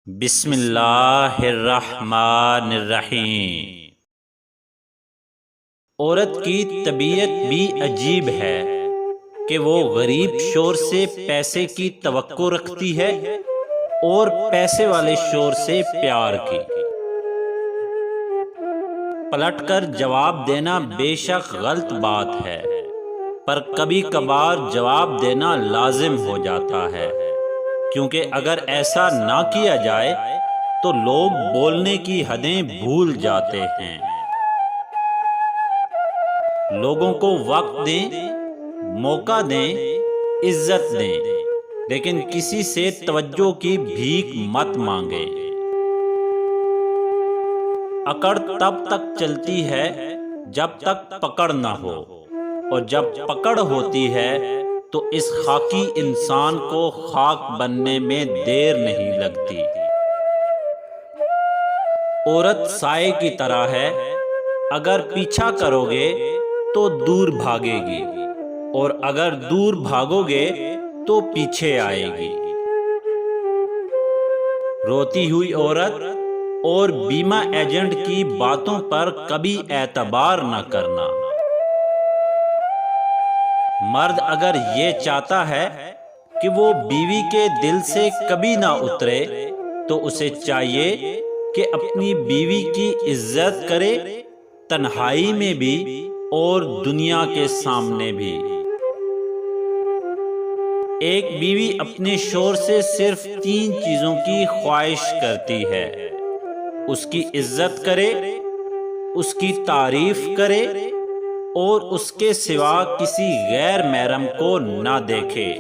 بسم اللہ الرحمن الرحیم۔ عورت کی طبیعت بھی عجیب ہے کہ وہ غریب شور سے پیسے کی توقع رکھتی ہے اور پیسے والے شور سے پیار کی۔ پلٹ کر جواب دینا بے شک غلط بات ہے، پر کبھی کبھار جواب دینا لازم ہو جاتا ہے، کیونکہ اگر ایسا نہ کیا جائے تو لوگ بولنے کی حدیں بھول جاتے ہیں۔ لوگوں کو وقت دیں، موقع دیں، عزت دیں، لیکن کسی سے توجہ کی بھیک مت مانگیں۔ اکڑ تب تک چلتی ہے جب تک پکڑ نہ ہو، اور جب پکڑ ہوتی ہے تو اس خاکی انسان کو خاک بننے میں دیر نہیں لگتی۔ عورت سائے کی طرح ہے، اگر پیچھا کرو گے تو دور بھاگے گی، اور اگر دور بھاگو گے تو پیچھے آئے گی۔ روتی ہوئی عورت اور بیمہ ایجنٹ کی باتوں پر کبھی اعتبار نہ کرنا۔ مرد اگر یہ چاہتا ہے کہ وہ بیوی کے دل سے کبھی نہ اترے تو اسے چاہیے کہ اپنی بیوی کی عزت کرے، تنہائی میں بھی اور دنیا کے سامنے بھی۔ ایک بیوی اپنے شوہر سے صرف 3 چیزوں کی خواہش کرتی ہے: اس کی عزت کرے، اس کی تعریف کرے، اور اس کے سوا کسی غیر محرم کو نہ دیکھے۔